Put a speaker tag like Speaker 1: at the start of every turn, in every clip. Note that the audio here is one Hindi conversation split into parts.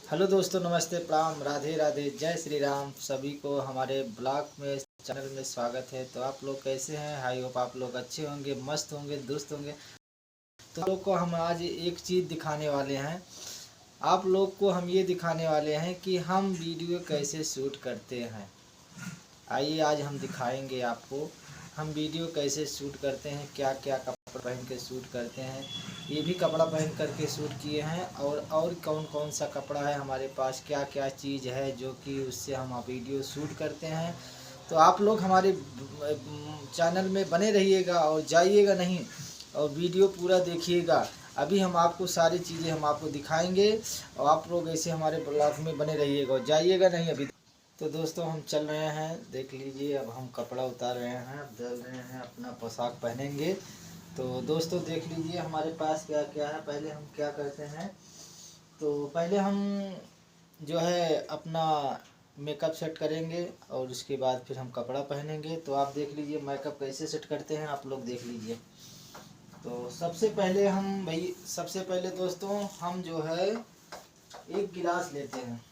Speaker 1: हेलो दोस्तों, नमस्ते, प्रणाम, राधे राधे, जय श्री राम। सभी को हमारे ब्लॉग में चैनल में स्वागत है। तो आप लोग कैसे हैं? आई होप आप लोग अच्छे होंगे, मस्त होंगे, दुरुस्त होंगे। तो लोग को हम आज एक चीज़ दिखाने वाले हैं। आप लोग को हम ये दिखाने वाले हैं कि हम वीडियो कैसे शूट करते हैं। आइए आज हम दिखाएंगे आपको हम वीडियो कैसे शूट करते हैं, क्या क्या कपड़ा पहन के शूट करते हैं। ये भी कपड़ा पहन करके शूट किए हैं और कौन कौन सा कपड़ा है हमारे पास, क्या क्या चीज़ है जो कि उससे हम वीडियो शूट करते हैं। तो आप लोग हमारे चैनल में बने रहिएगा और जाइएगा नहीं, और वीडियो पूरा देखिएगा। अभी हम आपको सारी चीज़ें हम आपको दिखाएंगे और आप लोग ऐसे हमारे ब्लॉग में बने रहिएगा और जाइएगा नहीं अभी। तो दोस्तों हम चल रहे हैं, देख लीजिए। अब हम कपड़ा उतार रहे हैं, अब चल रहे हैं, अपना पोशाक पहनेंगे। तो दोस्तों देख लीजिए हमारे पास क्या क्या है। पहले हम क्या करते हैं, तो पहले हम जो है अपना मेकअप सेट करेंगे और उसके बाद फिर हम कपड़ा पहनेंगे। तो आप देख लीजिए मेकअप कैसे सेट करते हैं, आप लोग देख लीजिए। तो सबसे पहले दोस्तों हम जो है एक गिलास लेते हैं।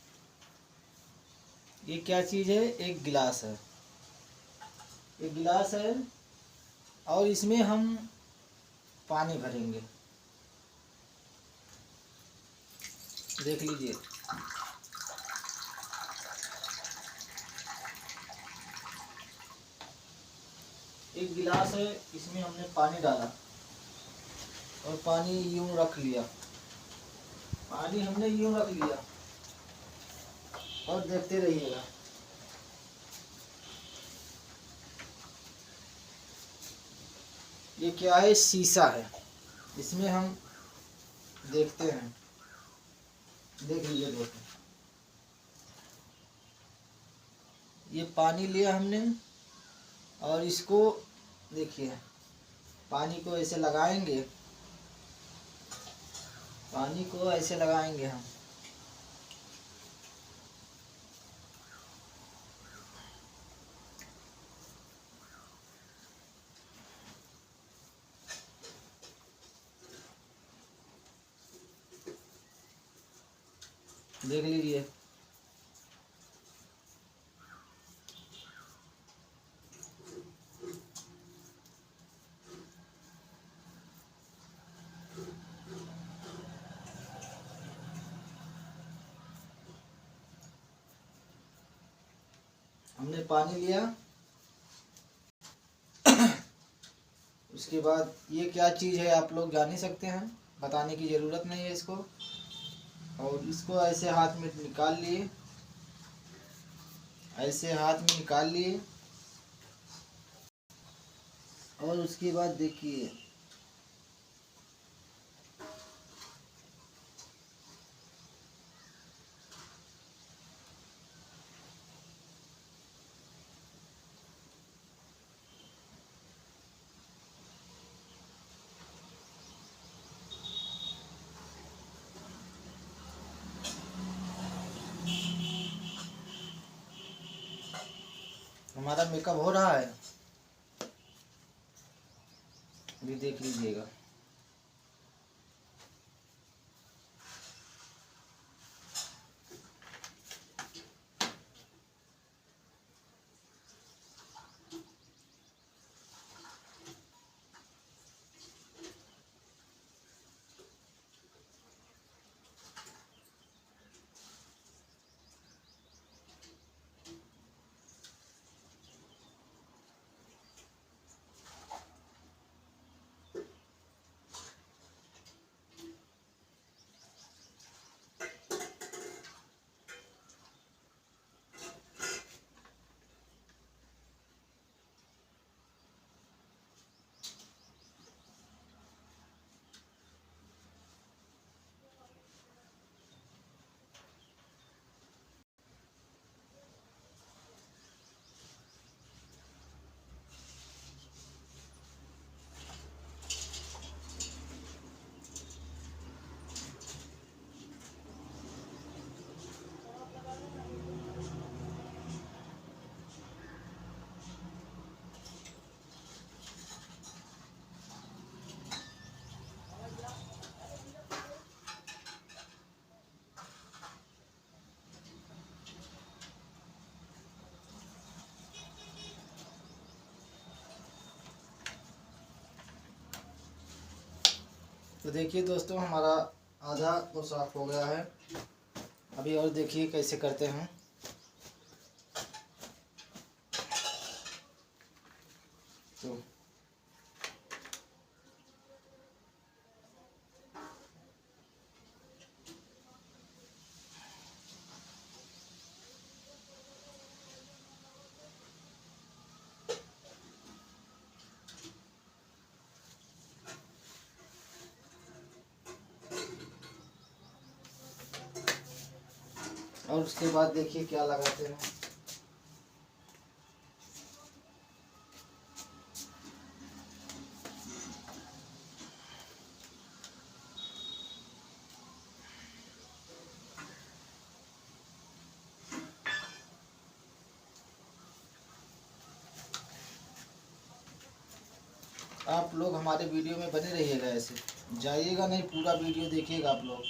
Speaker 1: ये क्या चीज़ है? एक गिलास है, एक गिलास है और इसमें हम पानी भरेंगे। देख लीजिए, एक गिलास है, इसमें हमने पानी डाला और पानी यूं रख लिया। पानी हमने यूं रख लिया और देखते रहिएगा। ये क्या है? शीशा है, इसमें हम देखते हैं। देख लीजिए दोस्तों, ये पानी लिया हमने और इसको देखिए, पानी को ऐसे लगाएंगे, पानी को ऐसे लगाएंगे हम। देख लीजिए, हमने पानी लिया। उसके बाद ये क्या चीज़ है आप लोग जान ही सकते हैं, बताने की ज़रूरत नहीं है इसको। और इसको ऐसे हाथ में निकाल लिए, ऐसे हाथ में निकाल लिए और उसके बाद देखिए, हमारा मेकअप हो रहा है, अभी देख लीजिएगा। तो देखिए दोस्तों, हमारा आधा पोशाक हो गया है। अभी और देखिए कैसे करते हैं। तो और उसके बाद देखिए क्या लगाते हैं। आप लोग हमारे वीडियो में बने रहिएगा, ऐसे जाइएगा नहीं, पूरा वीडियो देखिएगा आप लोग।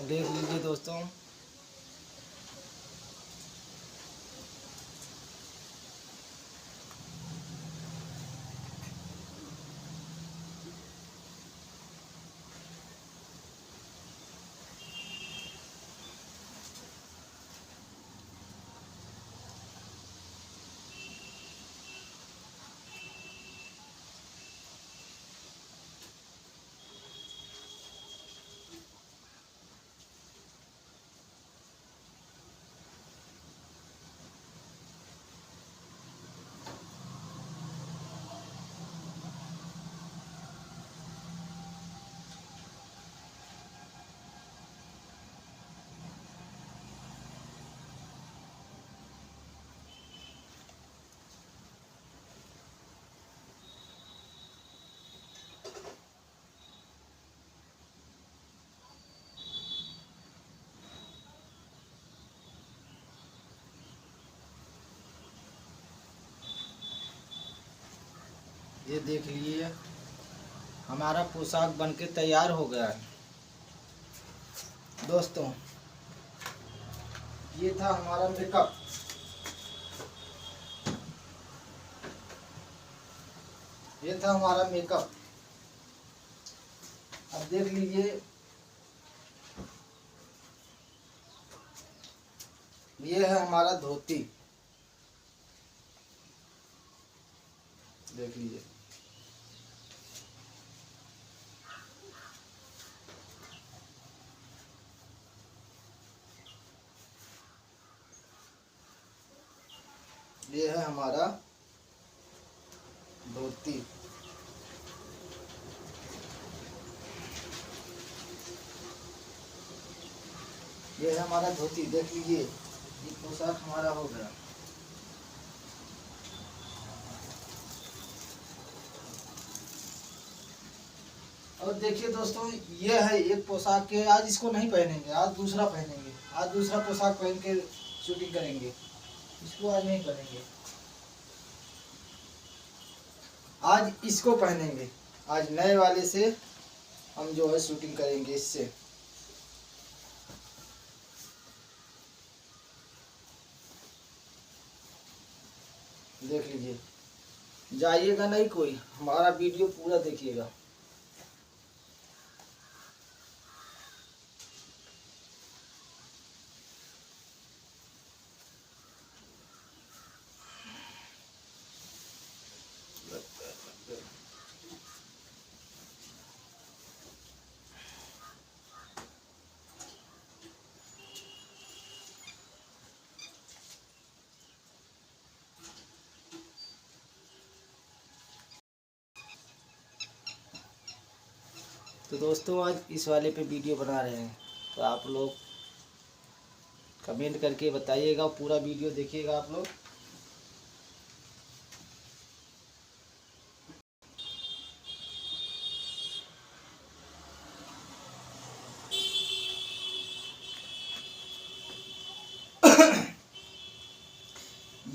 Speaker 1: देख लीजिए दोस्तों, ये देख लीजिए, हमारा पोशाक बनके तैयार हो गया है। दोस्तों, ये था हमारा मेकअप। ये था हमारा मेकअप। अब देख लीजिए, ये है हमारा धोती। देख लीजिए, ये है हमारा धोती। ये है हमारा धोती, देख लीजिए, ये पोशाक हमारा हो गया। और देखिए दोस्तों, ये है एक पोशाक के, आज इसको नहीं पहनेंगे, आज दूसरा पहनेंगे। आज दूसरा पोशाक पहन के शूटिंग करेंगे, इसको आज नहीं पहनेंगे। आज इसको पहनेंगे, आज नए वाले से हम जो है शूटिंग करेंगे इससे। देख लीजिए, जाइएगा नहीं कोई, हमारा वीडियो पूरा देखिएगा। तो दोस्तों, आज इस वाले पे वीडियो बना रहे हैं, तो आप लोग कमेंट करके बताइएगा, पूरा वीडियो देखिएगा आप लोग।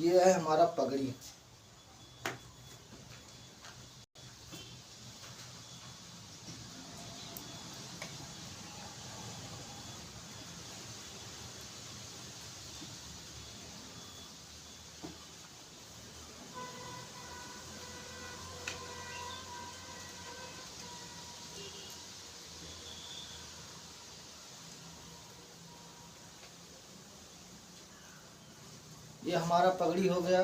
Speaker 1: ये है हमारा पगड़ी। ये हमारा पगड़ी हो गया।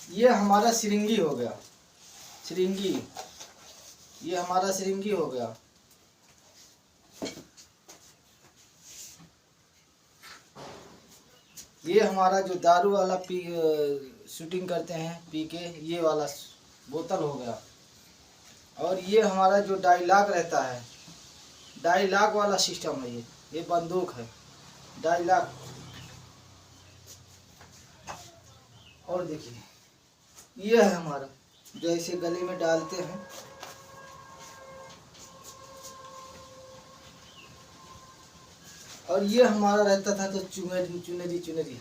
Speaker 1: ये हमारा सिरिंगी हो गया, सिरिंगी। ये हमारा सिरिंगी हो गया। ये हमारा जो दारू वाला शूटिंग करते हैं पी के, ये वाला बोतल हो गया। और ये हमारा जो डायलॉग रहता है, डायलॉग वाला सिस्टम है। ये बंदूक है, डायलॉग। और देखिए ये है हमारा, जो ऐसे गले में डालते हैं। और ये हमारा रहता था तो चुनरी चुनरी चुनरी।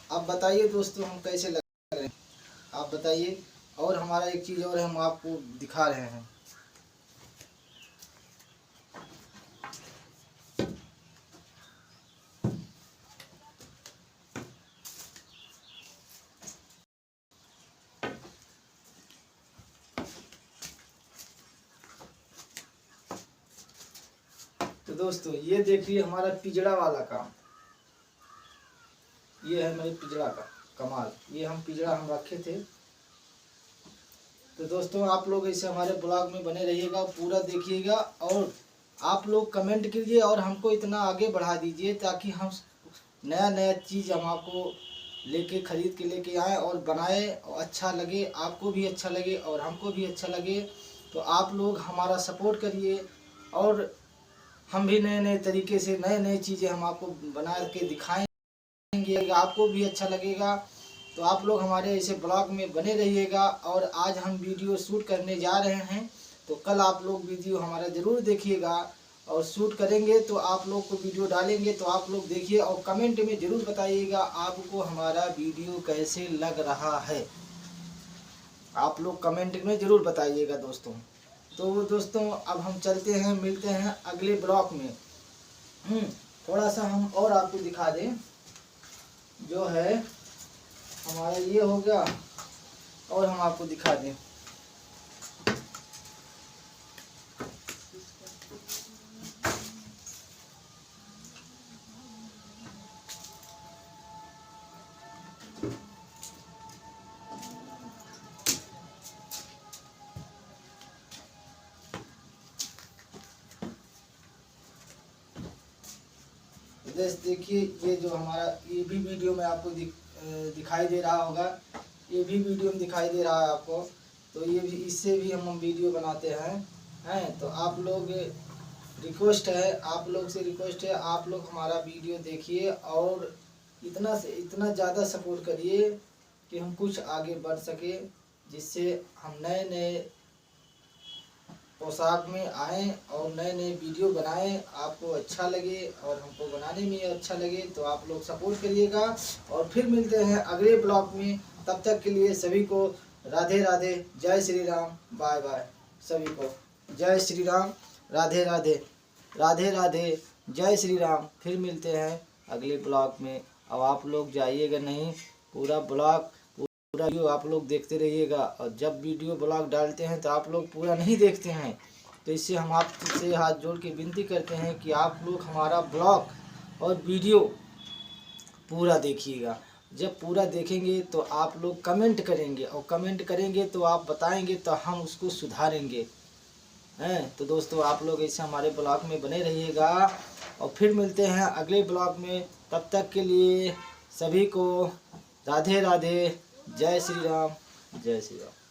Speaker 1: आप बताइए दोस्तों हम कैसे लग रहे हैं, आप बताइए। और हमारा एक चीज़ और हम आपको दिखा रहे हैं। तो दोस्तों ये देखिए हमारा पिजड़ा वाला काम। ये है मेरे पिजड़ा का कमाल। ये हम पिजड़ा हम रखे थे। तो दोस्तों आप लोग इसे हमारे ब्लॉग में बने रहिएगा, पूरा देखिएगा। और आप लोग कमेंट कीजिए और हमको इतना आगे बढ़ा दीजिए ताकि हम नया नया चीज़ हम आपको लेके खरीद के लेके आए और बनाए और अच्छा लगे, आपको भी अच्छा लगे और हमको भी अच्छा लगे। तो आप लोग हमारा सपोर्ट करिए और हम भी नए नए तरीके से नए नए चीज़ें हम आपको बना के दिखाएंगे, आपको भी अच्छा लगेगा। तो आप लोग हमारे ऐसे ब्लॉग में बने रहिएगा। और आज हम वीडियो शूट करने जा रहे हैं, तो कल आप लोग वीडियो हमारा ज़रूर देखिएगा। और शूट करेंगे तो आप लोग को वीडियो डालेंगे तो आप लोग देखिए और कमेंट में ज़रूर बताइएगा आपको हमारा वीडियो कैसे लग रहा है। आप लोग कमेंट में ज़रूर बताइएगा दोस्तों। तो दोस्तों अब हम चलते हैं, मिलते हैं अगले ब्लॉग में। थोड़ा सा हम और आपको दिखा दें, जो है हमारा ये हो गया। और हम आपको दिखा दें, देखिए ये जो हमारा ये भी वीडियो में आपको दिखाई दे रहा होगा। ये भी वीडियो में दिखाई दे रहा है आपको। तो ये भी, इससे भी हम वीडियो बनाते हैं। तो आप लोग रिक्वेस्ट है, आप लोग से रिक्वेस्ट है, आप लोग हमारा वीडियो देखिए और इतना से इतना ज़्यादा सपोर्ट करिए कि हम कुछ आगे बढ़ सके, जिससे हम नए नए पोशाक में आएँ और नए नए वीडियो बनाएं, आपको अच्छा लगे और हमको बनाने में अच्छा लगे। तो आप लोग सपोर्ट करिएगा और फिर मिलते हैं अगले ब्लॉग में। तब तक के लिए सभी को राधे राधे, जय श्री राम, बाय बाय। सभी को जय श्री राम, राधे राधे, राधे राधे, जय श्री राम। फिर मिलते हैं अगले ब्लॉग में। अब आप लोग जाइएगा नहीं, पूरा ब्लॉग पूरा वीडियो आप लोग देखते रहिएगा। और जब वीडियो ब्लॉग डालते हैं तो आप लोग पूरा नहीं देखते हैं, तो इससे हम आपसे हाथ जोड़ के विनती करते हैं कि आप लोग हमारा ब्लॉग और वीडियो पूरा देखिएगा। जब पूरा देखेंगे तो आप लोग कमेंट करेंगे और कमेंट करेंगे तो आप बताएंगे तो हम उसको सुधारेंगे तो दोस्तों आप लोग ऐसे हमारे ब्लॉग में बने रहिएगा और फिर मिलते हैं अगले ब्लॉग में। तब तक के लिए सभी को राधे राधे, जय श्री राम, जय श्री राम।